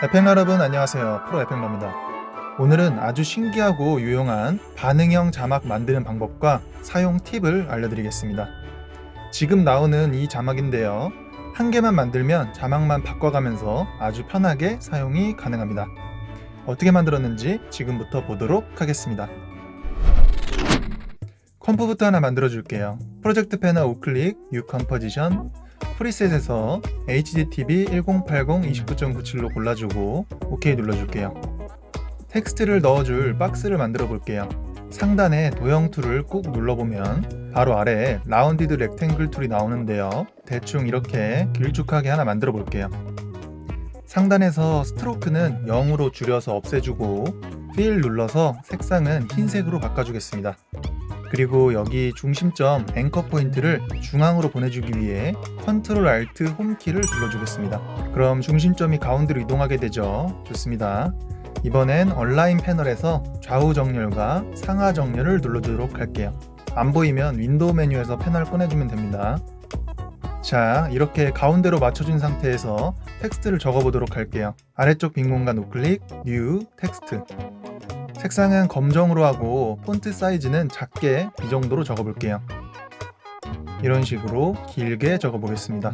에펙 여러분 안녕하세요. 프로 에펙러입니다. 오늘은 아주 신기하고 유용한 반응형 자막 만드는 방법과 사용 팁을 알려드리겠습니다. 지금 나오는 이 자막인데요. 한 개만 만들면 자막만 바꿔가면서 아주 편하게 사용이 가능합니다. 어떻게 만들었는지 지금부터 보도록 하겠습니다. 컴포부터 하나 만들어 줄게요. 프로젝트 패널 우클릭, 뉴 컴포지션, 프리셋에서 HDTV 1080-29.97로 골라주고 OK 눌러줄게요. 텍스트를 넣어줄 박스를 만들어 볼게요. 상단에 도형 툴을 꾹 눌러보면 바로 아래에 라운디드 렉탱글 툴이 나오는데요. 대충 이렇게 길쭉하게 하나 만들어 볼게요. 상단에서 스트로크는 0으로 줄여서 없애주고 필 눌러서 색상은 흰색으로 바꿔주겠습니다. 그리고 여기 중심점 앵커 포인트를 중앙으로 보내주기 위해 컨트롤 알트 홈키를 눌러주겠습니다. 그럼 중심점이 가운데로 이동하게 되죠. 좋습니다. 이번엔 얼라인 패널에서 좌우 정렬과 상하 정렬을 눌러주도록 할게요. 안 보이면 윈도우 메뉴에서 패널 꺼내주면 됩니다. 자, 이렇게 가운데로 맞춰준 상태에서 텍스트를 적어보도록 할게요. 아래쪽 빈 공간 우클릭, 뉴, 텍스트. 색상은 검정으로 하고 폰트 사이즈는 작게 이 정도로 적어볼게요. 이런 식으로 길게 적어보겠습니다.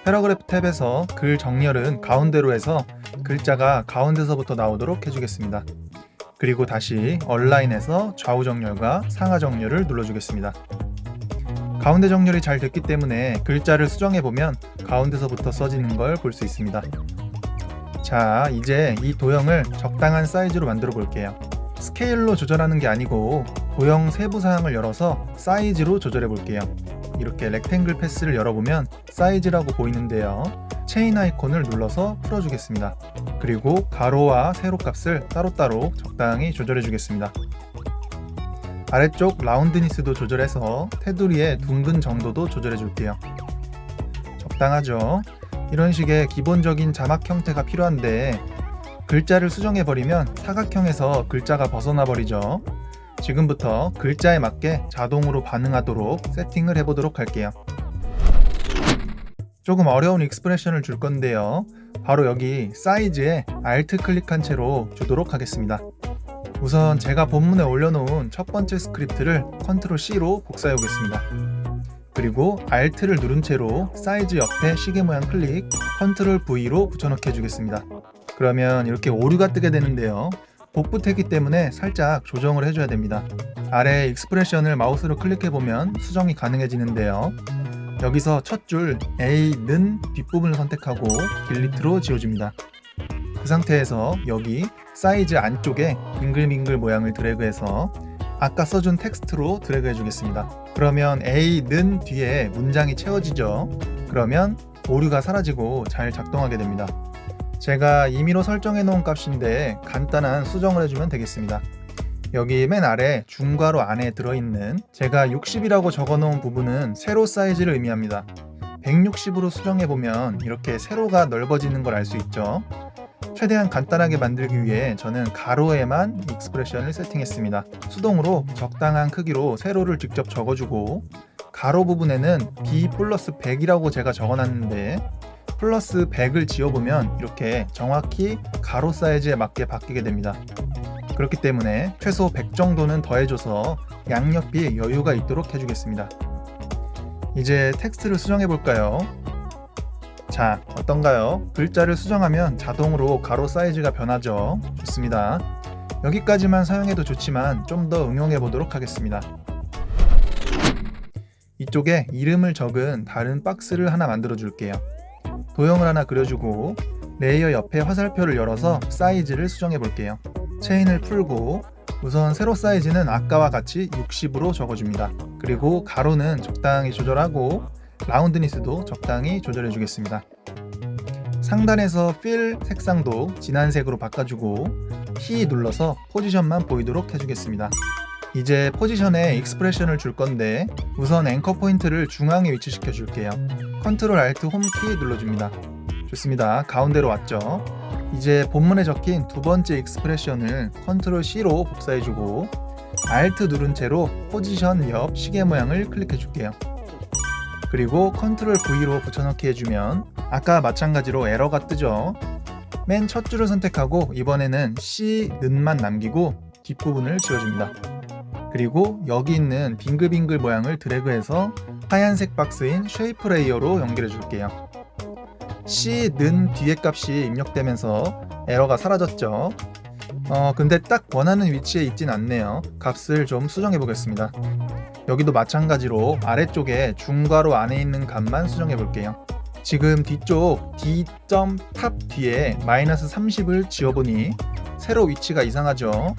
패러그래프 탭에서 글 정렬은 가운데로 해서 글자가 가운데서부터 나오도록 해주겠습니다. 그리고 다시 얼라인에서 좌우 정렬과 상하 정렬을 눌러주겠습니다. 가운데 정렬이 잘 됐기 때문에 글자를 수정해보면 가운데서부터 써지는 걸 볼 수 있습니다. 자, 이제 이 도형을 적당한 사이즈로 만들어 볼게요. 스케일로 조절하는 게 아니고 도형 세부 사항을 열어서 사이즈로 조절해 볼게요. 이렇게 렉탱글 패스를 열어보면 사이즈라고 보이는데요. 체인 아이콘을 눌러서 풀어주겠습니다. 그리고 가로와 세로 값을 따로따로 적당히 조절해 주겠습니다. 아래쪽 라운드니스도 조절해서 테두리의 둥근 정도도 조절해 줄게요. 적당하죠? 이런 식의 기본적인 자막 형태가 필요한데 글자를 수정해버리면 사각형에서 글자가 벗어나 버리죠. 지금부터 글자에 맞게 자동으로 반응하도록 세팅을 해보도록 할게요. 조금 어려운 익스프레션을 줄 건데요. 바로 여기 사이즈에 Alt 클릭한 채로 주도록 하겠습니다. 우선 제가 본문에 올려놓은 첫 번째 스크립트를 Ctrl C로 복사해 오겠습니다. 그리고 Alt를 누른 채로 사이즈 옆에 시계 모양 클릭, Ctrl V로 붙여넣기 해주겠습니다. 그러면 이렇게 오류가 뜨게 되는데요. 복붙했기 때문에 살짝 조정을 해줘야 됩니다. 아래 익스프레션을 마우스로 클릭해보면 수정이 가능해지는데요. 여기서 첫 줄 A는 뒷부분을 선택하고 딜리트로 지워줍니다. 그 상태에서 여기 사이즈 안쪽에 빙글빙글 모양을 드래그해서 아까 써준 텍스트로 드래그 해주겠습니다. 그러면 A는 뒤에 문장이 채워지죠. 그러면 오류가 사라지고 잘 작동하게 됩니다. 제가 임의로 설정해 놓은 값인데 간단한 수정을 해주면 되겠습니다. 여기 맨 아래 중괄호 안에 들어있는 제가 60이라고 적어 놓은 부분은 세로 사이즈를 의미합니다. 160으로 수정해보면 이렇게 세로가 넓어지는 걸 알 수 있죠. 최대한 간단하게 만들기 위해 저는 가로에만 익스프레션을 세팅했습니다. 수동으로 적당한 크기로 세로를 직접 적어주고 가로 부분에는 B 플러스 100이라고 제가 적어놨는데 플러스 100을 지워보면 이렇게 정확히 가로 사이즈에 맞게 바뀌게 됩니다. 그렇기 때문에 최소 100 정도는 더해줘서 양옆이 여유가 있도록 해주겠습니다. 이제 텍스트를 수정해볼까요? 자, 어떤가요? 글자를 수정하면 자동으로 가로 사이즈가 변하죠. 좋습니다. 여기까지만 사용해도 좋지만 좀 더 응용해 보도록 하겠습니다. 이쪽에 이름을 적은 다른 박스를 하나 만들어 줄게요. 도형을 하나 그려주고 레이어 옆에 화살표를 열어서 사이즈를 수정해 볼게요. 체인을 풀고 우선 세로 사이즈는 아까와 같이 60으로 적어줍니다. 그리고 가로는 적당히 조절하고 라운드니스도 적당히 조절해 주겠습니다. 상단에서 필 색상도 진한 색으로 바꿔주고 키 눌러서 포지션만 보이도록 해주겠습니다. 이제 포지션에 익스프레션을 줄 건데 우선 앵커 포인트를 중앙에 위치시켜 줄게요. Ctrl Alt 홈키 눌러줍니다. 좋습니다. 가운데로 왔죠. 이제 본문에 적힌 두 번째 익스프레션을 Ctrl C로 복사해주고 Alt 누른 채로 포지션 옆 시계 모양을 클릭해 줄게요. 그리고 Ctrl V로 붙여넣기 해주면 아까 마찬가지로 에러가 뜨죠. 맨 첫 줄을 선택하고 이번에는 C, 는만 남기고 뒷부분을 지워줍니다. 그리고 여기 있는 빙글빙글 모양을 드래그해서 하얀색 박스인 쉐이프 레이어로 연결해 줄게요. C, 는 뒤에 값이 입력되면서 에러가 사라졌죠. 근데 딱 원하는 위치에 있진 않네요. 값을 좀 수정해 보겠습니다. 여기도 마찬가지로 아래쪽에 중괄호 안에 있는 값만 수정해 볼게요. 지금 뒤쪽 D.탑 뒤에 마이너스 30을 지워보니 세로 위치가 이상하죠.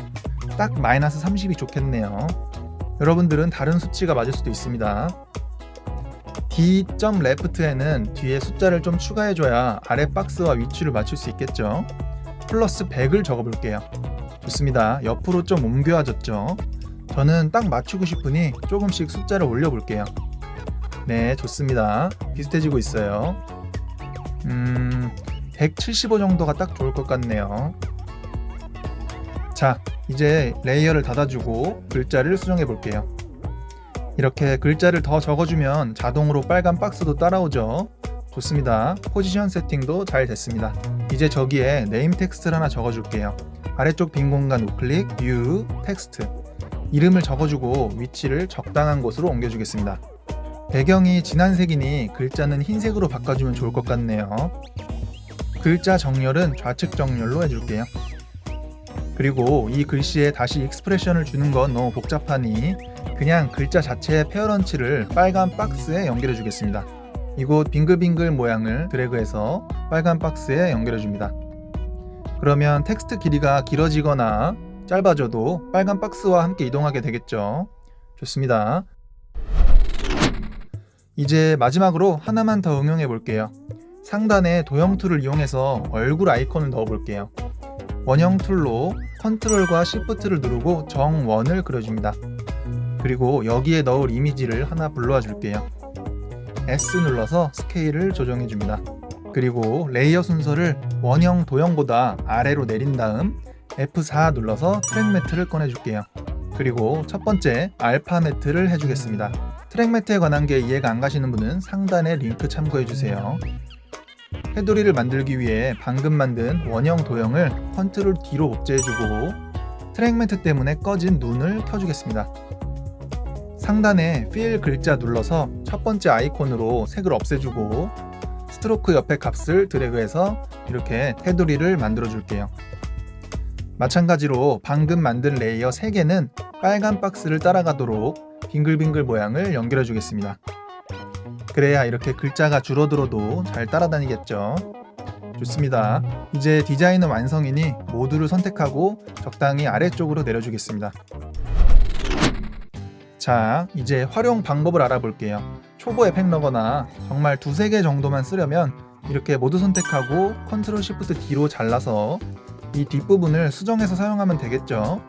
딱 마이너스 30이 좋겠네요. 여러분들은 다른 수치가 맞을 수도 있습니다. D.left에는 뒤에 숫자를 좀 추가해줘야 아래 박스와 위치를 맞출 수 있겠죠. 플러스 100을 적어볼게요. 좋습니다. 옆으로 좀 옮겨와졌죠. 저는 딱 맞추고 싶으니 조금씩 숫자를 올려볼게요. 네, 좋습니다. 비슷해지고 있어요. 175 정도가 딱 좋을 것 같네요. 자, 이제 레이어를 닫아주고 글자를 수정해 볼게요. 이렇게 글자를 더 적어주면 자동으로 빨간 박스도 따라오죠. 좋습니다. 포지션 세팅도 잘 됐습니다. 이제 저기에 네임 텍스트를 하나 적어줄게요. 아래쪽 빈 공간 우클릭, 뉴, 텍스트. 이름을 적어주고 위치를 적당한 곳으로 옮겨주겠습니다. 배경이 진한 색이니 글자는 흰색으로 바꿔주면 좋을 것 같네요. 글자 정렬은 좌측 정렬로 해줄게요. 그리고 이 글씨에 다시 익스프레션을 주는 건 너무 복잡하니 그냥 글자 자체의 페어런치를 빨간 박스에 연결해 주겠습니다. 이곳 빙글빙글 모양을 드래그해서 빨간 박스에 연결해 줍니다. 그러면 텍스트 길이가 길어지거나 짧아져도 빨간 박스와 함께 이동하게 되겠죠. 좋습니다. 이제 마지막으로 하나만 더 응용해 볼게요. 상단에 도형 툴을 이용해서 얼굴 아이콘을 넣어 볼게요. 원형 툴로 컨트롤과 시프트를 누르고 정원을 그려줍니다. 그리고 여기에 넣을 이미지를 하나 불러와 줄게요. S 눌러서 스케일을 조정해 줍니다. 그리고 레이어 순서를 원형 도형보다 아래로 내린 다음 F4 눌러서 트랙 매트를 꺼내 줄게요. 그리고 첫 번째 알파 매트를 해주겠습니다. 트랙 매트에 관한 게 이해가 안 가시는 분은 상단에 링크 참고해 주세요. 테두리를 만들기 위해 방금 만든 원형 도형을 컨트롤 D로 복제해주고 트랙 매트 때문에 꺼진 눈을 켜주겠습니다. 상단에 Fill 글자 눌러서 첫 번째 아이콘으로 색을 없애주고 스트로크 옆에 값을 드래그해서 이렇게 테두리를 만들어 줄게요. 마찬가지로 방금 만든 레이어 3개는 빨간 박스를 따라가도록 빙글빙글 모양을 연결해 주겠습니다. 그래야 이렇게 글자가 줄어들어도 잘 따라다니겠죠. 좋습니다. 이제 디자인은 완성이니 모두를 선택하고 적당히 아래쪽으로 내려주겠습니다. 자, 이제 활용 방법을 알아볼게요. 초보 에펙러거나 정말 2-3개 정도만 쓰려면 이렇게 모두 선택하고 컨트롤 시프트 D로 잘라서 이 뒷부분을 수정해서 사용하면 되겠죠.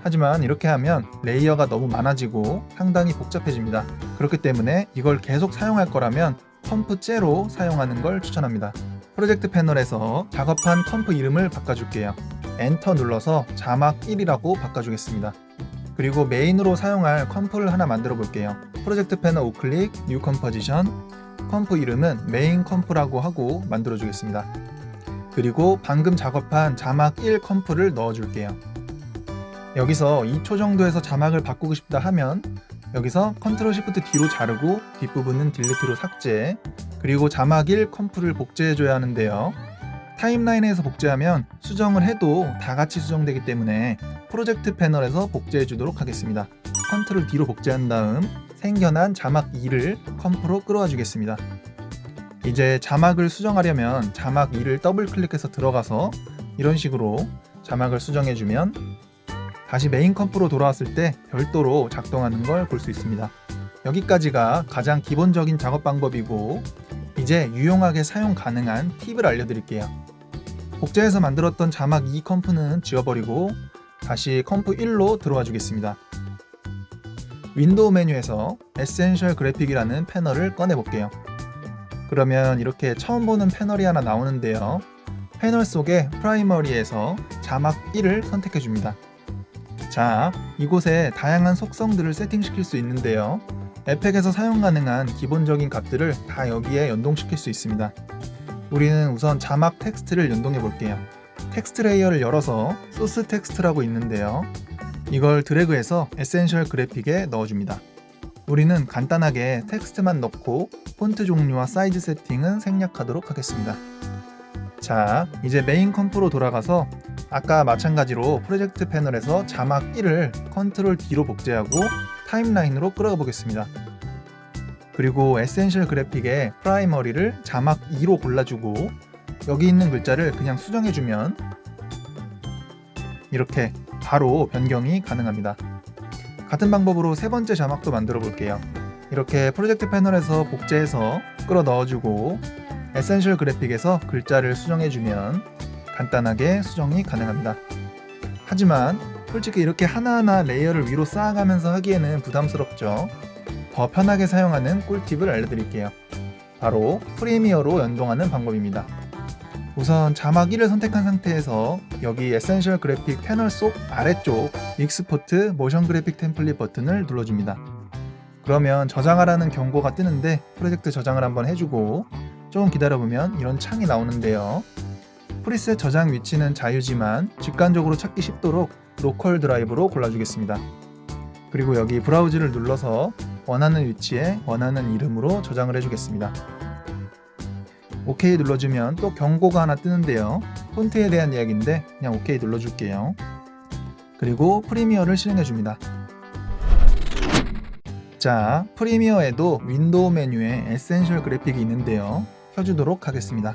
하지만 이렇게 하면 레이어가 너무 많아지고 상당히 복잡해집니다. 그렇기 때문에 이걸 계속 사용할 거라면 컴프 째로 사용하는 걸 추천합니다. 프로젝트 패널에서 작업한 컴프 이름을 바꿔줄게요. 엔터 눌러서 자막 1이라고 바꿔주겠습니다. 그리고 메인으로 사용할 컴프를 하나 만들어 볼게요. 프로젝트 패널 우클릭, 뉴 컴포지션, 컴프 이름은 메인 컴프라고 하고 만들어 주겠습니다. 그리고 방금 작업한 자막 1 컴프를 넣어 줄게요. 여기서 2초 정도에서 자막을 바꾸고 싶다 하면 여기서 컨트롤 시프트 D로 자르고 뒷부분은 딜리트로 삭제, 그리고 자막 1 컴프를 복제해 줘야 하는데요. 타임라인에서 복제하면 수정을 해도 다 같이 수정되기 때문에 프로젝트 패널에서 복제해 주도록 하겠습니다. 컨트롤 D로 복제한 다음 생겨난 자막 2를 컴프로 끌어와 주겠습니다. 이제 자막을 수정하려면 자막 2를 더블 클릭해서 들어가서 이런 식으로 자막을 수정해 주면 다시 메인 컴프로 돌아왔을 때 별도로 작동하는 걸 볼 수 있습니다. 여기까지가 가장 기본적인 작업 방법이고 이제 유용하게 사용 가능한 팁을 알려드릴게요. 복제해서 만들었던 자막 2 컴프는 지워버리고 다시 컴프 1로 들어와 주겠습니다. 윈도우 메뉴에서 에센셜 그래픽이라는 패널을 꺼내 볼게요. 그러면 이렇게 처음 보는 패널이 하나 나오는데요. 패널 속에 프라이머리에서 자막 1을 선택해 줍니다. 자, 이곳에 다양한 속성들을 세팅시킬 수 있는데요. 에펙에서 사용 가능한 기본적인 값들을 다 여기에 연동시킬 수 있습니다. 우리는 우선 자막 텍스트를 연동해 볼게요. 텍스트 레이어를 열어서 소스 텍스트라고 있는데요. 이걸 드래그해서 에센셜 그래픽에 넣어줍니다. 우리는 간단하게 텍스트만 넣고 폰트 종류와 사이즈 세팅은 생략하도록 하겠습니다. 자, 이제 메인 컴프로 돌아가서 아까 마찬가지로 프로젝트 패널에서 자막 1을 컨트롤 D로 복제하고 타임라인으로 끌어가 보겠습니다. 그리고 에센셜 그래픽에 프라이머리를 자막 2로 골라주고 여기 있는 글자를 그냥 수정해주면 이렇게 바로 변경이 가능합니다. 같은 방법으로 세 번째 자막도 만들어 볼게요. 이렇게 프로젝트 패널에서 복제해서 끌어 넣어주고 에센셜 그래픽에서 글자를 수정해주면 간단하게 수정이 가능합니다. 하지만 솔직히 이렇게 하나하나 레이어를 위로 쌓아가면서 하기에는 부담스럽죠. 더 편하게 사용하는 꿀팁을 알려드릴게요. 바로 프리미어로 연동하는 방법입니다. 우선 자막 1을 선택한 상태에서 여기 에센셜 그래픽 패널 속 아래쪽 익스포트 모션 그래픽 템플릿 버튼을 눌러줍니다. 그러면 저장하라는 경고가 뜨는데 프로젝트 저장을 한번 해주고 조금 기다려보면 이런 창이 나오는데요. 프리셋 저장 위치는 자유지만 직관적으로 찾기 쉽도록 로컬 드라이브로 골라주겠습니다. 그리고 여기 브라우즈를 눌러서 원하는 위치에 원하는 이름으로 저장을 해주겠습니다. OK 눌러주면 또 경고가 하나 뜨는데요. 폰트에 대한 이야기인데 그냥 OK 눌러줄게요. 그리고 프리미어를 실행해줍니다. 자, 프리미어에도 윈도우 메뉴에 에센셜 그래픽이 있는데요. 켜주도록 하겠습니다.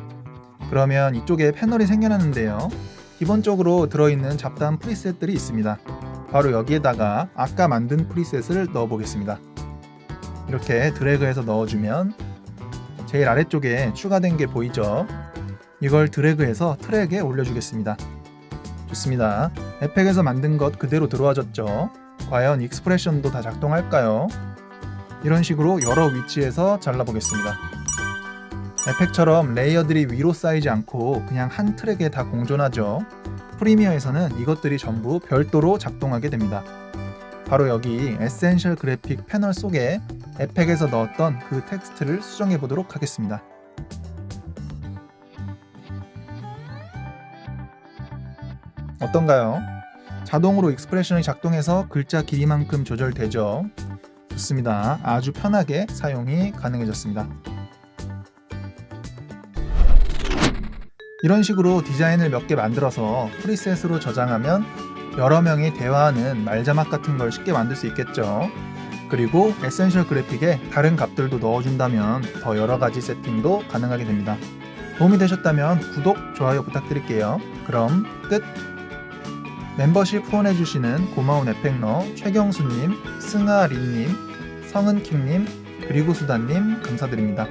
그러면 이쪽에 패널이 생겨났는데요. 기본적으로 들어있는 잡다한 프리셋들이 있습니다. 바로 여기에다가 아까 만든 프리셋을 넣어보겠습니다. 이렇게 드래그해서 넣어주면 제일 아래쪽에 추가된 게 보이죠? 이걸 드래그해서 트랙에 올려주겠습니다. 좋습니다. 에펙에서 만든 것 그대로 들어와졌죠? 과연 익스프레션도 다 작동할까요? 이런 식으로 여러 위치에서 잘라보겠습니다. 에펙처럼 레이어들이 위로 쌓이지 않고 그냥 한 트랙에 다 공존하죠. 프리미어에서는 이것들이 전부 별도로 작동하게 됩니다. 바로 여기 에센셜 그래픽 패널 속에 에펙에서 넣었던 그 텍스트를 수정해 보도록 하겠습니다. 어떤가요? 자동으로 익스프레션이 작동해서 글자 길이만큼 조절되죠. 좋습니다. 아주 편하게 사용이 가능해졌습니다. 이런 식으로 디자인을 몇 개 만들어서 프리셋으로 저장하면 여러 명이 대화하는 말자막 같은 걸 쉽게 만들 수 있겠죠. 그리고 에센셜 그래픽에 다른 값들도 넣어준다면 더 여러 가지 세팅도 가능하게 됩니다. 도움이 되셨다면 구독, 좋아요 부탁드릴게요. 그럼 끝! 멤버십 후원해주시는 고마운 에펙러 최경수님, 승아린님, 성은킹님, 그리고 수다님 감사드립니다.